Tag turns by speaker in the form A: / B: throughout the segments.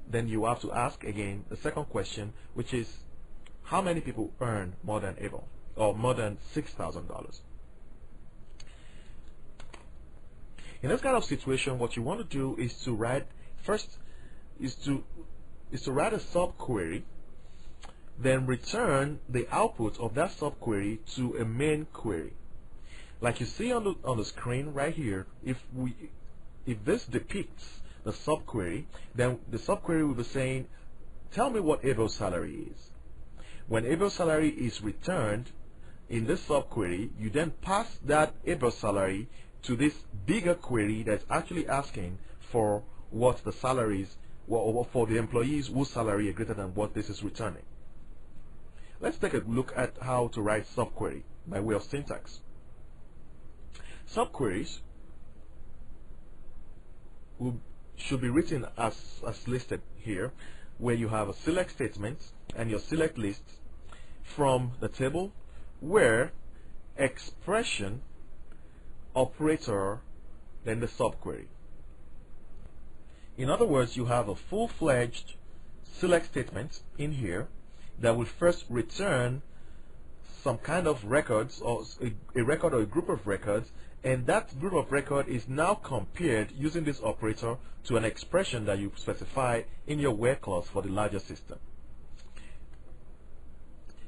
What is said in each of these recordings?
A: then you have to ask again the second question, which is how many people earn more than Abel, or more than $6,000? In this kind of situation, what you want to do is to write first is to write a subquery, then return the output of that subquery to a main query. Like you see on the screen right here, if this depicts the subquery, then the subquery will be saying, tell me what Abel's salary is. When Abel's salary is returned in this subquery, you then pass that Abel's salary to this bigger query that's actually asking for what the salaries, for the employees whose salary is greater than what this is returning. Let's take a look at how to write subquery by way of syntax. Subqueries should be written as listed here, where you have a select statement and your select list from the table, where expression operator then the subquery. In other words, you have a full-fledged select statement in here that will first return some kind of records, or a record or a group of records, and that group of record is now compared using this operator to an expression that you specify in your where clause for the larger system.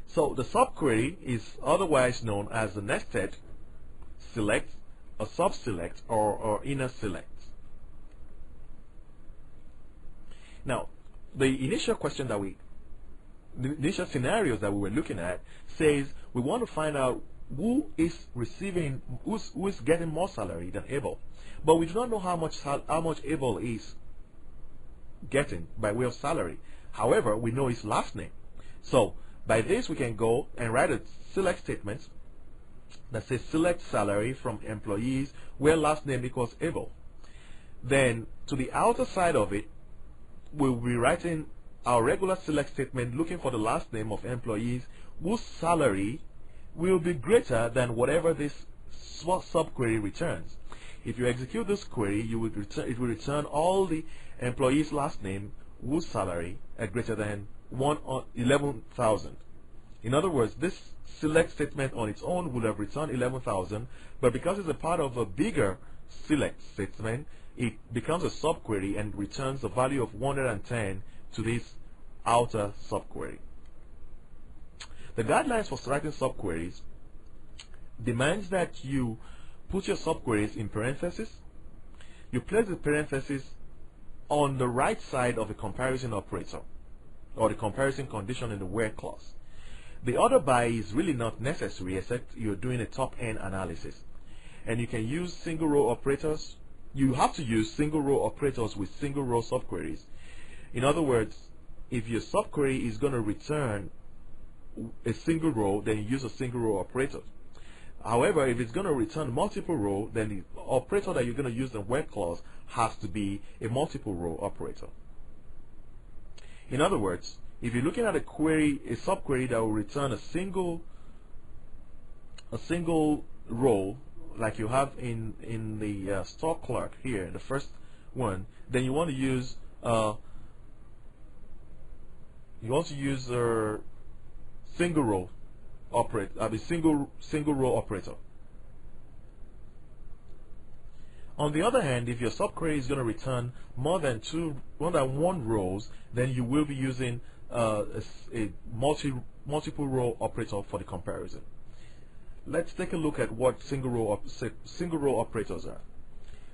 A: So the subquery is otherwise known as the nested select, a subselect, or inner select. Now, the initial question that the initial scenarios that we were looking at says we want to find out who is getting more salary than Abel, but we do not know how much Abel is getting by way of salary. However, we know his last name. So by this we can go and write a select statement that says select salary from employees where last name equals Abel. Then to the outer side of it, we'll be writing our regular select statement looking for the last name of employees whose salary will be greater than whatever this subquery returns. If you execute this query, it will return all the employees' last name whose salary are greater than 11,000. In other words, this select statement on its own would have returned 11,000, but because it's a part of a bigger select statement, it becomes a subquery and returns the value of 110 to this outer subquery. The guidelines for writing subqueries demands that you put your subqueries in parentheses. You place the parentheses on the right side of the comparison operator or the comparison condition in the where clause. The order by is really not necessary except you're doing a top-end analysis. And you can use single row operators. You have to use single row operators with single row subqueries. In other words, if your subquery is going to return a single row, then you use a single row operator. However, if it's going to return multiple row, then the operator that you're going to use in where clause has to be a multiple row operator. In other words, if you're looking at a query, a subquery that will return a single row, like you have in the store clerk here, the first one, then you want to use a single row operator, single row operator. On the other hand, if your subquery is going to return more than one rows, then you will be using a multiple row operator for the comparison. Let's take a look at what single row operators are.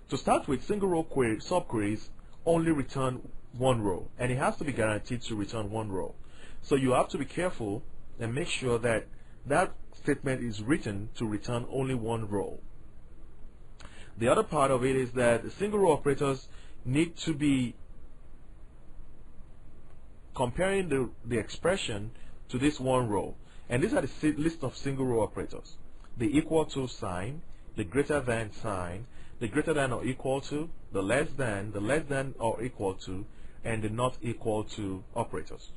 A: To start with, single row subqueries only return one row, and it has to be guaranteed to return one row. So you have to be careful and make sure that that statement is written to return only one row. The other part of it is that the single row operators need to be comparing the expression to this one row. And these are the list of single row operators: the equal to sign, the greater than sign, the greater than or equal to, the less than or equal to, and the not equal to operators.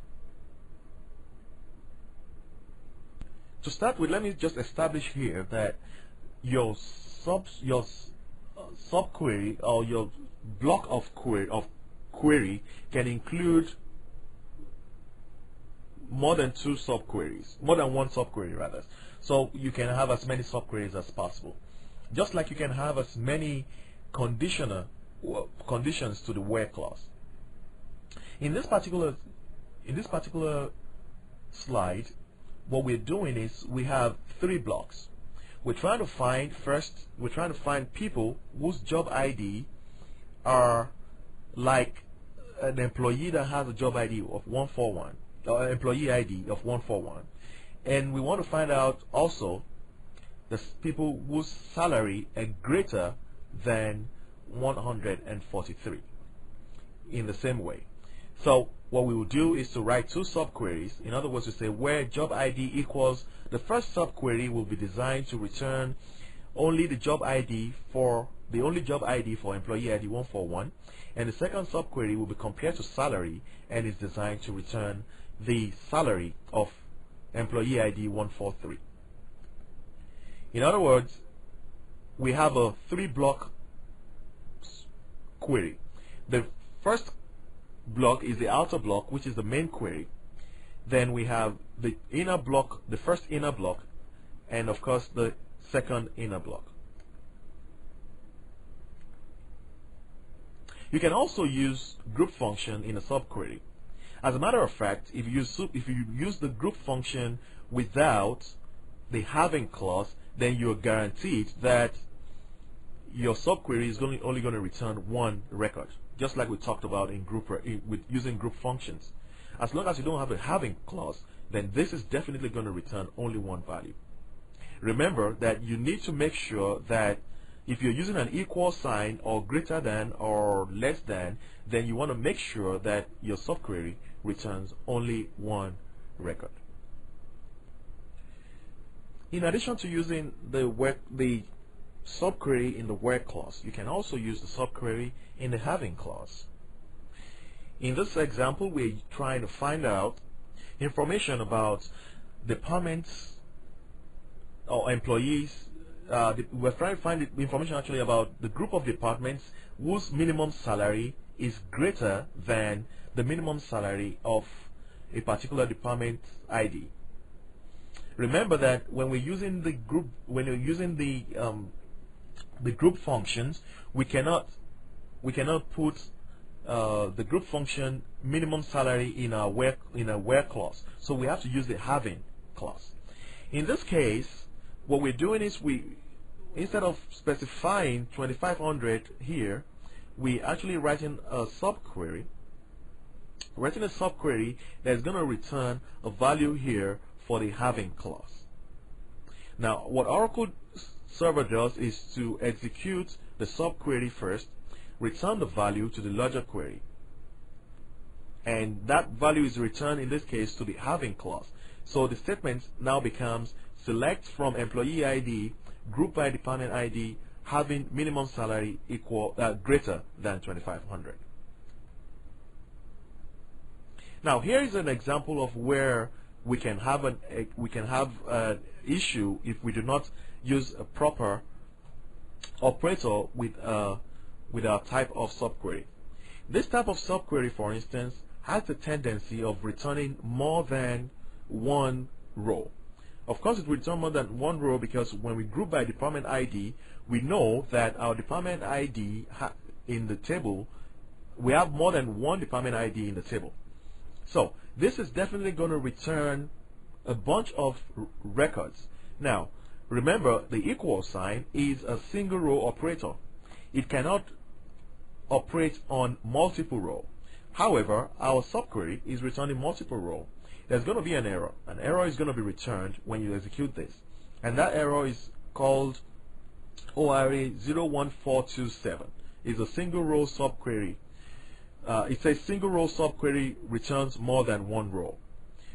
A: To start with, let me just establish here that your subquery or your block of query can include more than two subqueries, more than one subquery rather. So you can have as many subqueries as possible. Just like you can have as many conditions to the where clause. In this particular slide, what we're doing is we have three blocks. We're trying to find people whose job ID are like an employee that has a job ID of 141, or employee ID of 141, and we want to find out also the people whose salary are greater than 143 in the same way. So what we will do is to write two subqueries. In other words, we say where job ID equals, the first subquery will be designed to return only the job ID for employee ID 141, and the second subquery will be compared to salary and is designed to return the salary of employee ID 143. In other words, we have a three-block query. The first block is the outer block, which is the main query. Then we have the inner block, the first inner block, and of course the second inner block. You can also use group function in a subquery. As a matter of fact, if you use the group function without the having clause, then you're guaranteed that your subquery is only going to return one record, just like we talked about in with using group functions. As long as you don't have a having clause, then this is definitely going to return only one value. Remember that you need to make sure that if you're using an equal sign or greater than or less than, then you want to make sure that your subquery returns only one record. In addition to using the subquery in the where clause, you can also use the subquery in the having clause. In this example, we're trying to find out information about departments or employees. We're trying to find information actually about the group of departments whose minimum salary is greater than the minimum salary of a particular department ID. Remember that when we're using the group, the group functions, we cannot put the group function minimum salary in a where clause. So we have to use the having clause. In this case, what we're doing is instead of specifying 2500 here, we actually writing a subquery. Writing a subquery that's going to return a value here for the having clause. Now, what Oracle Server does is to execute the subquery first, return the value to the larger query, and that value is returned in this case to the having clause. So the statement now becomes select from employee ID, group by department ID, having minimum salary greater than 2500. Now here is an example of where we can have an issue if we do not use a proper operator with our type of subquery. This type of subquery, for instance, has the tendency of returning more than one row. Of course, it will return more than one row because when we group by department ID, we know that our department ID in the table, we have more than one department ID in the table. So this is definitely going to return a bunch of records. Now, remember, the equal sign is a single row operator. It cannot operate on multiple row. However, our subquery is returning multiple row. There's going to be an error. An error is going to be returned when you execute this, and that error is called ORA 01427. It's a single row subquery. It says single row subquery returns more than one row.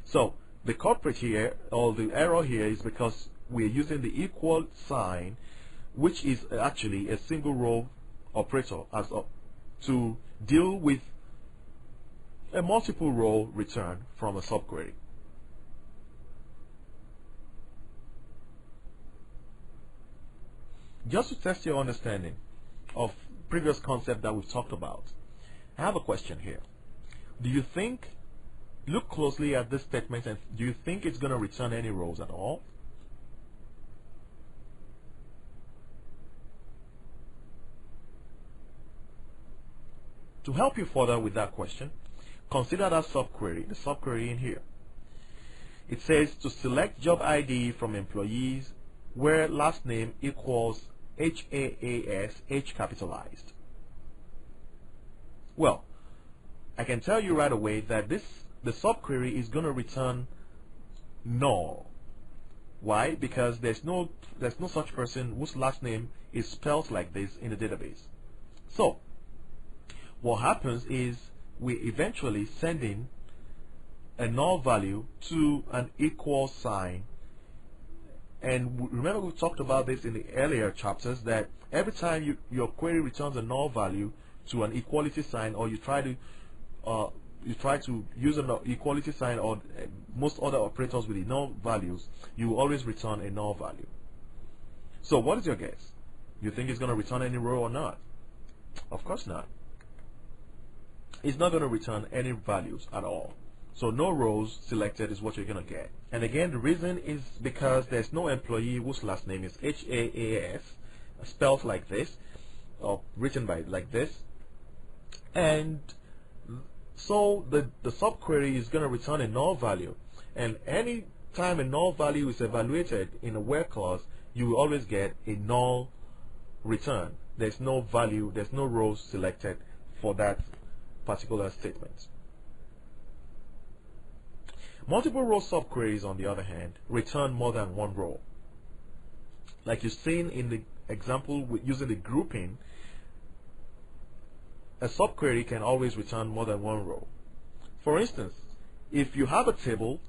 A: So the culprit here, or the error here, is because we're using the equal sign, which is actually a single row operator, to deal with a multiple row return from a subquery. Just to test your understanding of previous concept that we've talked about, I have a question here. Do you think, look closely at this statement, and do you think it's going to return any rows at all? To help you further with that question, consider that subquery, the subquery in here. It says to select job ID from employees where last name equals HAAS, H capitalized. Well, I can tell you right away that the subquery is going to return null. Why? Because there's no such person whose last name is spelled like this in the database. So what happens is we eventually send in a null value to an equal sign. And remember, we talked about this in the earlier chapters, that every time your query returns a null value to an equality sign, or you try to use an equality sign, or most other operators with the null values, you will always return a null value. So what is your guess? You think it's going to return any row or not? Of course not. It's not going to return any values at all. So no rows selected is what you're going to get. And again, the reason is because there's no employee whose last name is HAAS, spelled like this, or written by like this. And so the subquery is going to return a null value. And any time a null value is evaluated in a where clause, you will always get a null return. There's no value, there's no rows selected for that particular statement. Multiple row subqueries, on the other hand, return more than one row. Like you've seen in the example with using the grouping, a subquery can always return more than one row. For instance, if you have a table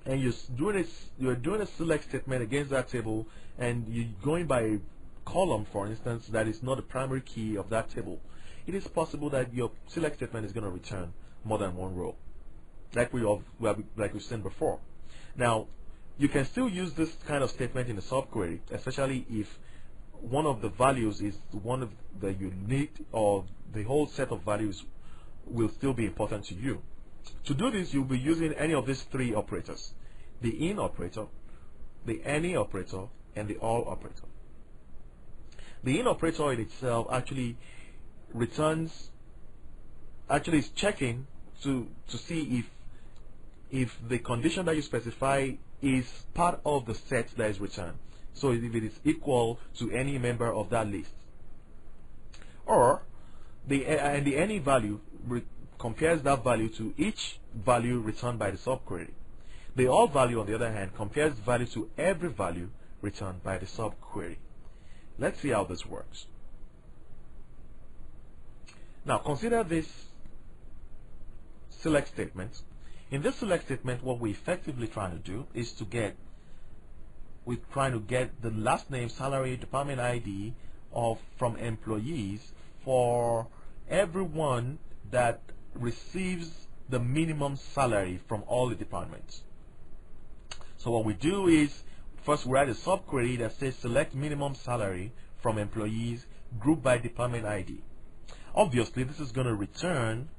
A: and you're doing a select statement against that table, and you're going by a column, for instance, that is not the primary key of that table, it is possible that your select statement is going to return more than one row, like we've seen before. Now, you can still use this kind of statement in a subquery, especially if one of the values is one of the unique, or the whole set of values will still be important to you. To do this, you'll be using any of these three operators: the in operator, the any operator, and the all operator. The in operator in itself actually is checking to see if the condition that you specify is part of the set that is returned. So if it is equal to any member of that list, or the any value compares that value to each value returned by the subquery. The all value, on the other hand, compares value to every value returned by the subquery. Let's see how this works. Now consider this select statement. In this select statement, what we're effectively trying to do is we're trying to get the last name, salary, department ID from employees for everyone that receives the minimum salary from all the departments. So what we do is, first we write a subquery that says select minimum salary from employees grouped by department ID. Obviously, this is going to return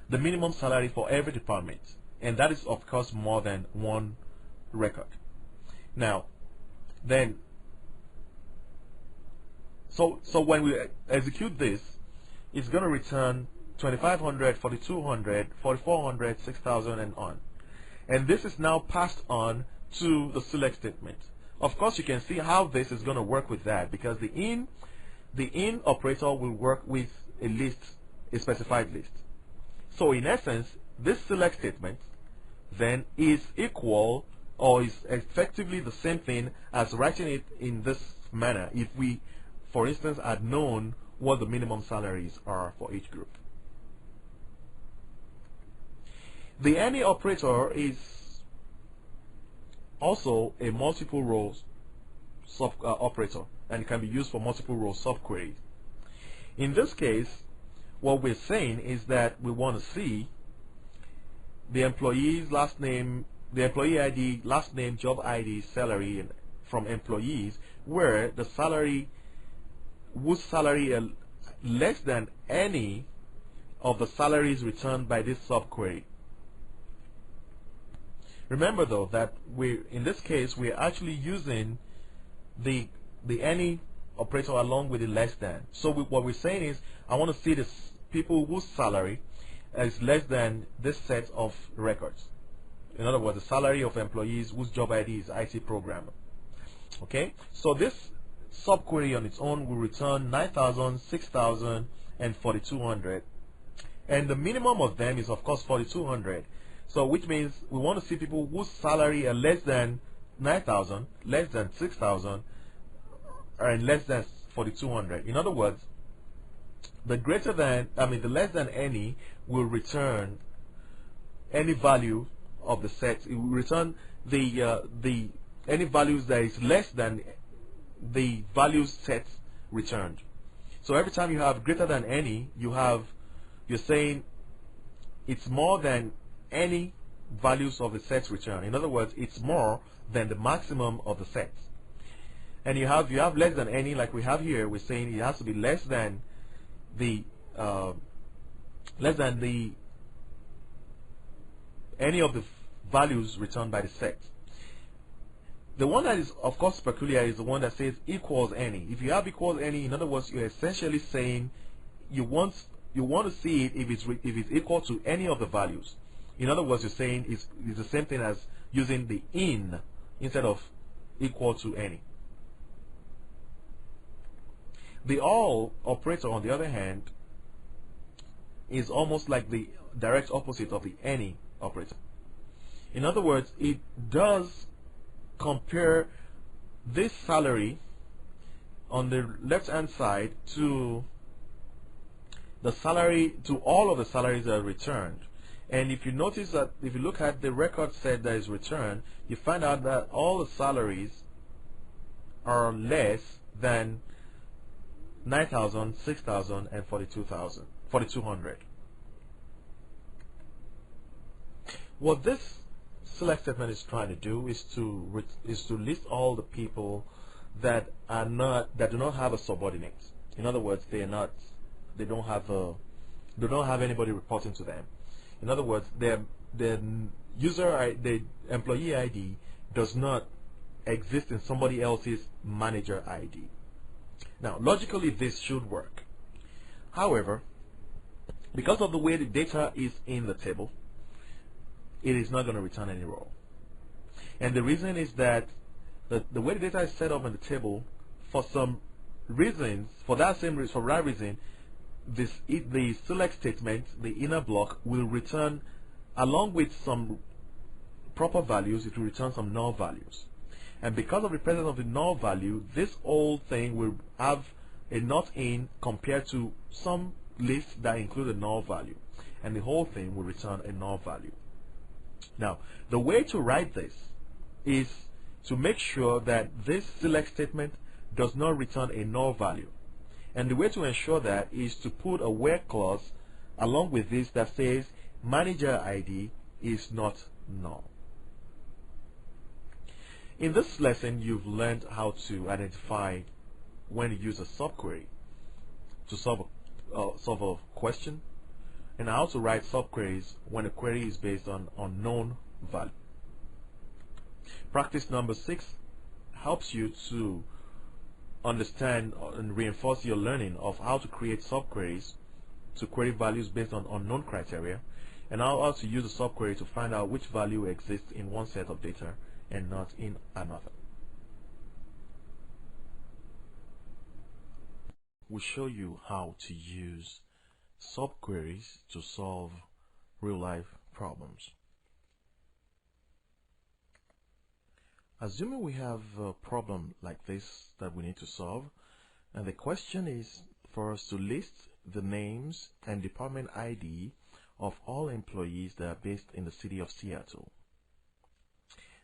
A: the minimum salary for every department, and that is of course more than one record. Now, then, so when we execute this, it's going to return 2,500, 4,200, 4,400, 6,000, and on. And this is now passed on to the select statement. Of course, you can see how this is going to work with that, because the in operator will work with a list, a specified list. So in essence, this select statement then is equal, or is effectively the same thing as writing it in this manner if we, for instance, had known what the minimum salaries are for each group. The any operator is also a multiple rows operator, and it can be used for multiple row subqueries. In this case, what we're saying is that we want to see the employee's last name, the employee ID, last name, job ID, salary, and from employees where the salary, whose salary less than any of the salaries returned by this subquery. Remember though that in this case we're actually using the any operator along with the less than. So what we're saying is I want to see the people whose salary is less than this set of records. In other words, the salary of employees whose job ID is IT programmer. Okay, so this subquery on its own will return 9,000, 6,000, and 4,200, and the minimum of them is of course 4,200. So which means we want to see people whose salary are less than 9,000, less than 6,000, and less than 4,200. In other words, the greater than, the less than any will return any value of the set. It will return the any values that is less than the values set returned. So every time you have greater than any, you're saying it's more than any values of the set returned. In other words, it's more than the maximum of the set. And you have less than any, like we have here. We're saying it has to be less than the any of the values returned by the set. The one that is of course peculiar is the one that says equals any. If you have equals any, in other words, you're essentially saying you want to see it if it's equal to any of the values. In other words, you're saying it's the same thing as using the in instead of equal to any. The all operator, on the other hand, is almost like the direct opposite of the any operator. In other words, it does compare this salary on the left hand side to the salary, to all of the salaries that are returned. And if you notice that, if you look at the record set that is returned, you find out that all the salaries are less than 9,000, 6,000, and 4,200. What this select statement is trying to do is to list all the people that do not have a subordinate. In other words, they don't have anybody reporting to them. In other words, the employee ID does not exist in somebody else's manager ID. Now, logically, this should work. However, because of the way the data is in the table, it is not going to return any row. And the reason is that the way the data is set up in the table, for some reasons, for that reason, the select statement, the inner block, will return, along with some proper values, it will return some null values. And because of the presence of the null value, this whole thing will have a not in compared to some lists that include a null value. And the whole thing will return a null value. Now, the way to write this is to make sure that this select statement does not return a null value. And the way to ensure that is to put a where clause along with this that says manager ID is not null. In this lesson, you've learned how to identify when to use a subquery to solve a question, and how to write subqueries when a query is based on unknown value. Practice number 6 helps you to understand and reinforce your learning of how to create subqueries to query values based on unknown criteria, and how to use a subquery to find out which value exists in one set of data and not in another. We'll show you how to use subqueries to solve real-life problems. Assuming we have a problem like this that we need to solve, and the question is for us to list the names and department ID of all employees that are based in the city of Seattle.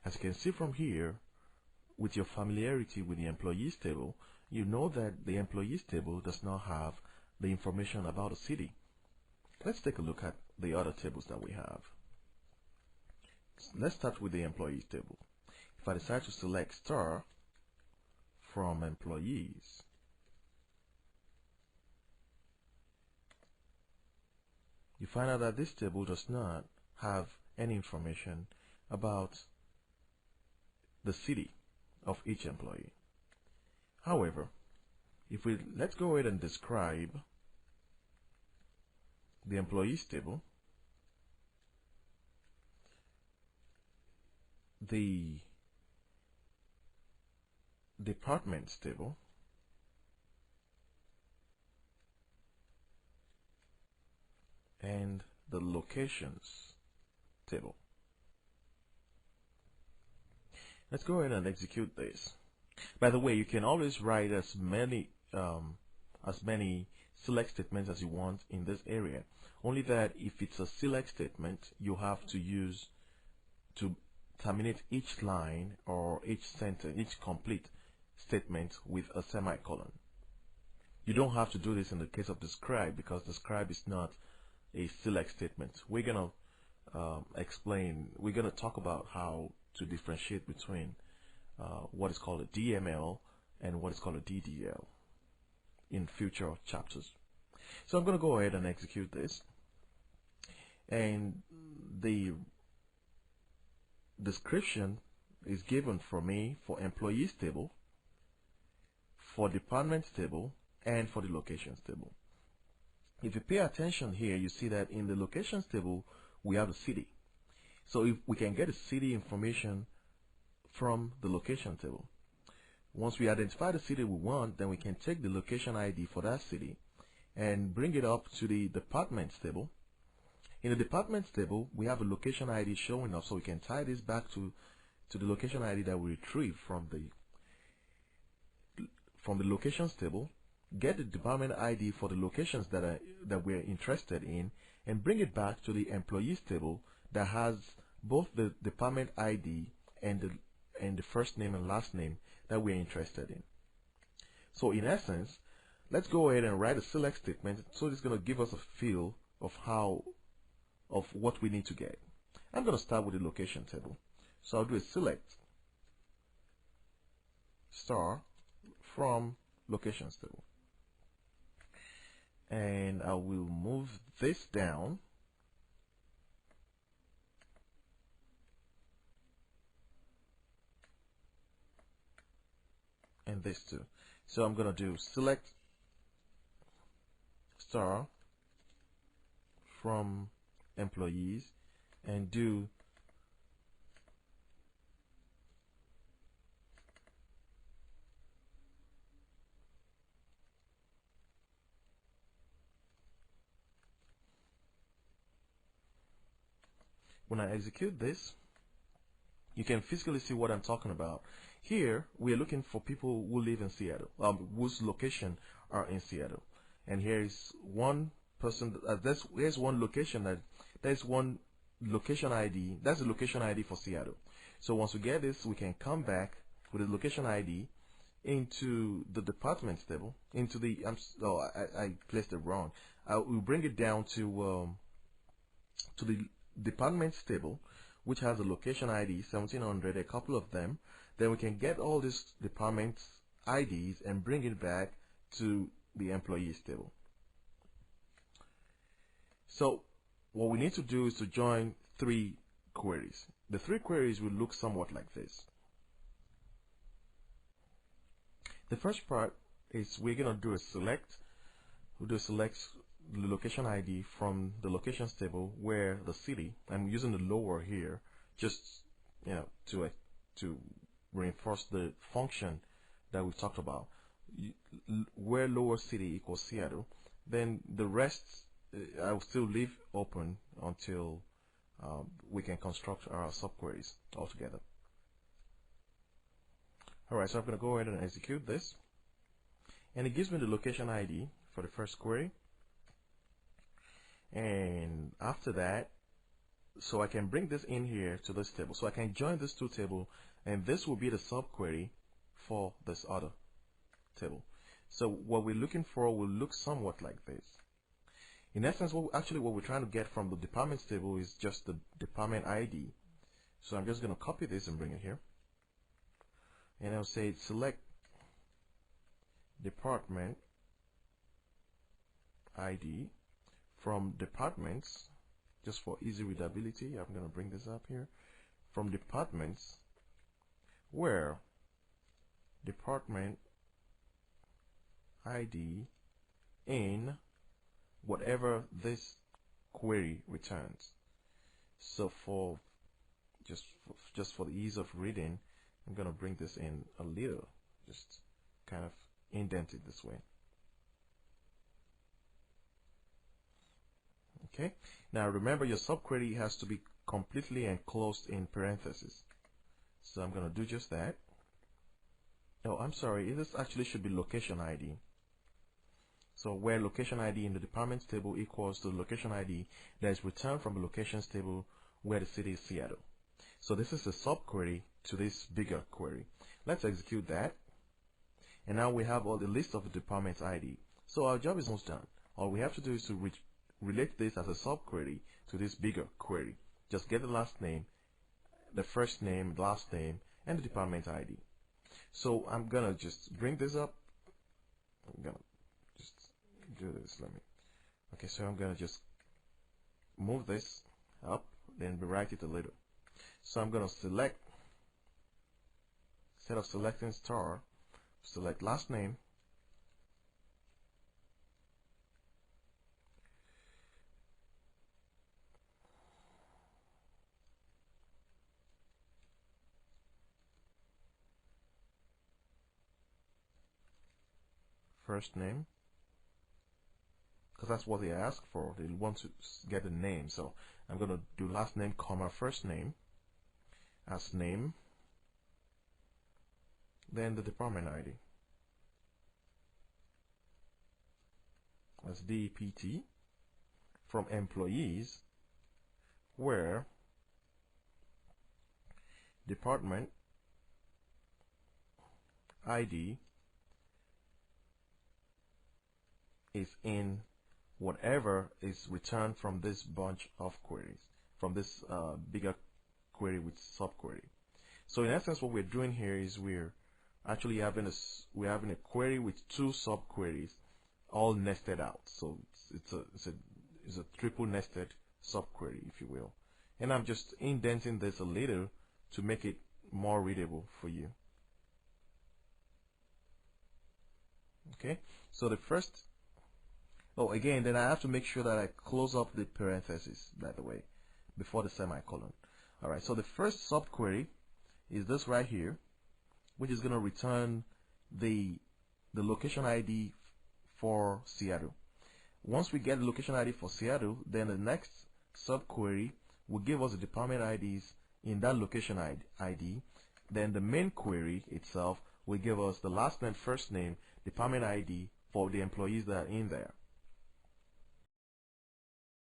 A: As you can see from here, with your familiarity with the employees table, you know that the employees table does not have the information about a city. Let's take a look at the other tables that we have. Let's start with the employees table. If I decide to select star from employees, you find out that this table does not have any information about the city of each employee. However, if let's go ahead and describe the employees table, the departments table, and the locations table. Let's go ahead and execute this. By the way, you can always write as many select statements as you want in this area. Only that if it's a select statement, you have to use to terminate each line or each sentence, each complete statement with a semicolon. You don't have to do this in the case of describe, because describe is not a select statement. We're gonna we're gonna talk about how to differentiate between what is called a DML and what is called a DDL in future chapters. So I'm going to go ahead and execute this, and the description is given for me for employees table, for departments table, and for the locations table. If you pay attention here, you see that in the locations table we have the city. So if we can get the city information from the location table. Once we identify the city we want, then we can take the location ID for that city and bring it up to the departments table. In the departments table, we have a location ID showing up, so we can tie this back to the location ID that we retrieved from the locations table, get the department ID for the locations that we're interested in, and bring it back to the employees table that has both the department ID and the first name and last name that we're interested in. So in essence, let's go ahead and write a select statement, so it's going to give us a feel of what we need to get. I'm going to start with the location table. So I'll do a select star from locations table. And I will move this down. And this too. So I'm going to do select star from employees and do when I execute this, you can physically see what I'm talking about. Here, we are looking for people who live in Seattle, whose location are in Seattle. And here is one person, there's one location there's one location ID, that's the location ID for Seattle. So once we get this, we can come back with the location ID into the departments table, into the, I placed it wrong. We'll bring it down to the departments table, which has a location ID 1700, a couple of them. Then we can get all these departments IDs and bring it back to the employees table. So what we need to do is to join three queries. The three queries will look somewhat like this. The first part is we're going to do a select. We'll do a select the location ID from the locations table where the city, I'm using the lower here just to reinforce the function that we talked about, where lower city equals Seattle. Then the rest I will still leave open until we can construct our subqueries altogether. Alright, so I'm going to go ahead and execute this, and it gives me the location ID for the first query. And after that, so I can bring this in here to this table. So I can join this two table, and this will be the subquery for this other table. So what we're looking for will look somewhat like this. In essence, what we're trying to get from the departments table is just the department ID. So I'm just going to copy this and bring it here. And I'll say select department ID from departments, just for easy readability, I'm going to bring this up here, from departments, where department ID in whatever this query returns. So for just for the ease of reading, I'm going to bring this in a little, just kind of indent it this way. Okay, now remember your subquery has to be completely enclosed in parentheses. So I'm going to do just that. Oh, I'm sorry, this actually should be location ID. So where location ID in the departments table equals to the location ID that is returned from the locations table where the city is Seattle. So this is a subquery to this bigger query. Let's execute that. And now we have all the list of the department's ID. So our job is almost done. All we have to do is to relate this as a subquery to this bigger query. Just get the last name, the first name, last name, and the department ID. So I'm gonna just bring this up. I'm gonna just do this. Okay, so I'm gonna just move this up, then rewrite it a little. So I'm gonna select, instead of selecting star, select last name, first name, because that's what they ask for. They want to get a name. So I'm going to do last name, comma, first name as name, then the department ID as DEPT, from employees, where department ID is in whatever is returned from this bunch of queries, from this bigger query with subquery. So in essence, what we're doing here is we're actually having a query with two subqueries all nested out. So it's a triple nested subquery, if you will. And I'm just indenting this a little to make it more readable for you. Okay, so the first, again, then I have to make sure that I close up the parentheses, by the way, before the semicolon. Alright, so the first subquery is this right here, which is going to return the location ID for Seattle. Once we get the location ID for Seattle, then the next subquery will give us the department IDs in that location ID. Then the main query itself will give us the last name, first name, department ID for the employees that are in there.